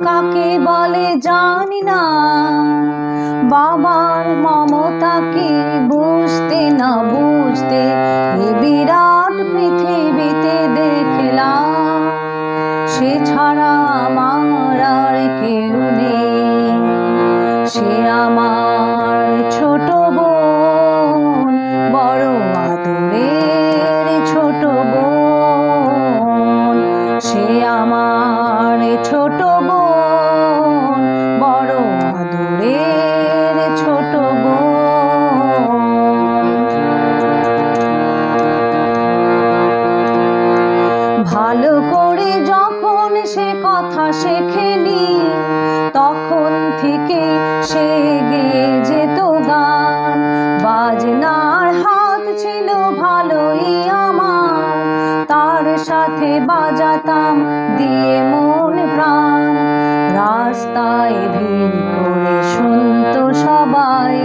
কাকে বলে জানি না, বাবার মমতাকে বুঝতে না বুঝতে এ বিরাট পৃথিবীতে দেখলাম সে ছাড়া আমার আর কেউ নেই। সে আমার ছোট বোন, বড় আদরের ছোট বোন। সে আমার ছোট বোন, বড় আদরের ছোট বোন। ভালো করে যখন সে কথা শেখেনি, তখন থেকে সে গেয়ে যেত গান। বাজনার হাত ছিল ভালোই আমার, তার সাথে বাজাতাম দিয়ে মন প্রাণ। রাস্তায় ভিড় করে শুনতো সবাই,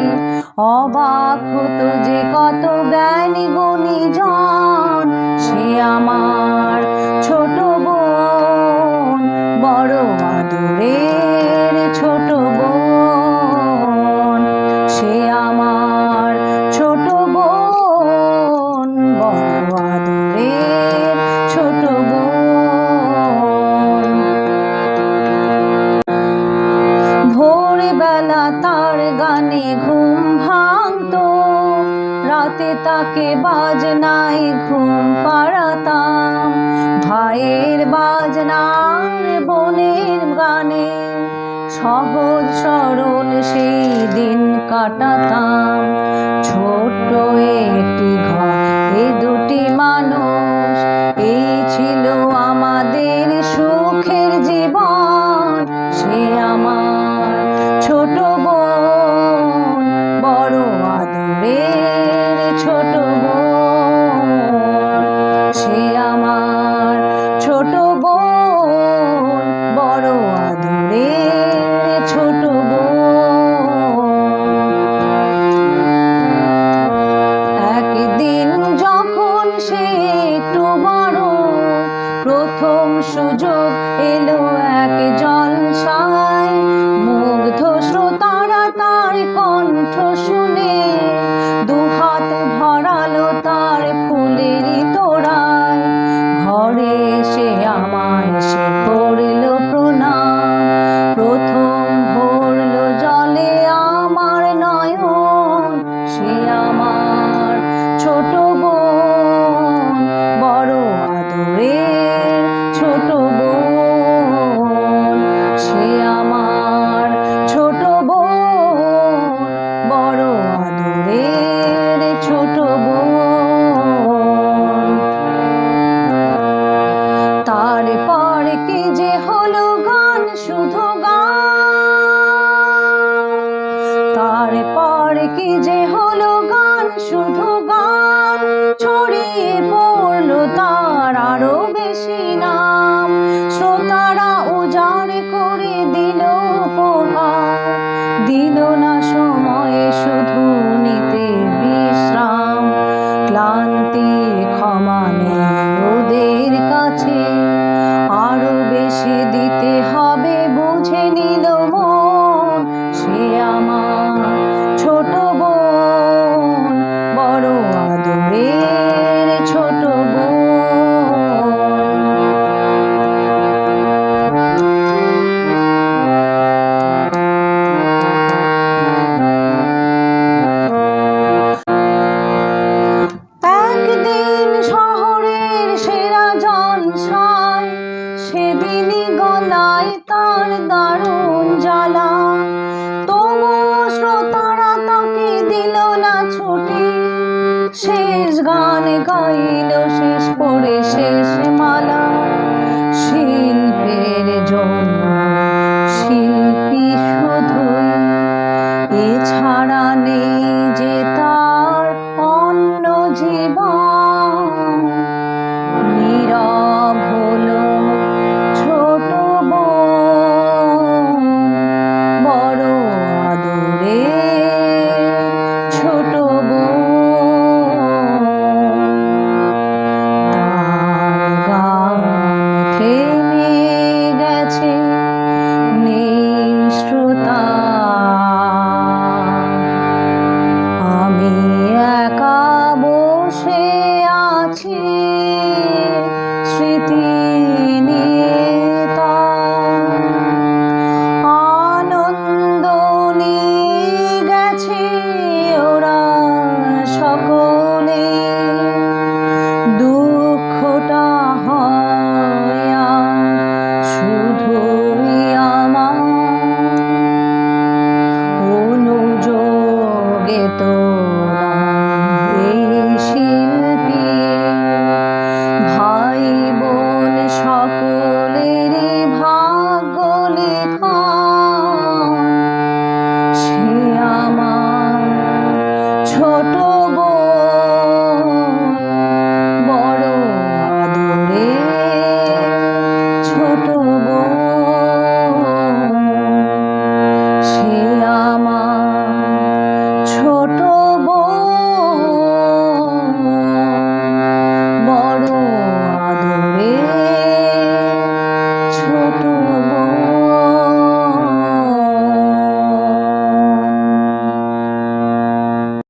অবাক হতো যে কত জ্ঞানী গুণীজন। সে আমার ছোট বোন, বড় আদরের ছোট বোন। সে আমার ছোট বোন, বড় আদরের ছোট বোন। ভোরবেলা তার গানে ঘুম ভাঙতো, রাতে তাকে বাজনায় ঘুম পাড়াতাম। ভাইয়ের বাজনার বোনের গানে সহজ সরল সেই দিন কাটাতাম। ছোট্ট একটি ঘর, এ দুটি মানুষ, এই ছিল আমাদের সুখের জীবন। সে আমার ছোট বোন, বড় আদরের ছোট বোন। সে আমার ছোট বোন, বড় আদরের ছোট বোন। একদিন যখন সে একটু বড়, প্রথম সুযোগ এলো এক জলসায়। মুগ্ধ শ্রোতারা তার কণ্ঠ শুনে দুহাত ভরালো তার ফুলেরই তোড়ায়। ঘরে এসে আমায় সে করলো প্রণাম, প্রথম ভরলো জলে আমার নয়ন। সে আমার ছোট বোন, বড় আদরের ছোট বোন। সে আমার ছোট বোন, বড় আদরের ছোট বোন। তারপর কি যে হলো গান, শুধু গান। তারপর কি যে হলো গান, শুধু গান। ছড়িয়ে পড়লো তার আরো বেশি নাম। শ্রোতারা উজাড় করে দিল উপহার, দিল না সময়ে শুধু নিতে বিশ্রাম। ক্লান্তির ক্ষমা নেই ওদের কাছে, আরো বেশি দিতে হবে বুঝে নিল মন। সে আমার ছোট বোন, বড় আদরের ছোট বোন। একদিন শহরের সেরা জলসায়, সেদিনই গলায় তার দারুণ জ্বালা। তবু শ্রোতারা তাকে দিল না ছুটি, শেষ গান গাইল শেষ করে শেষ মালা।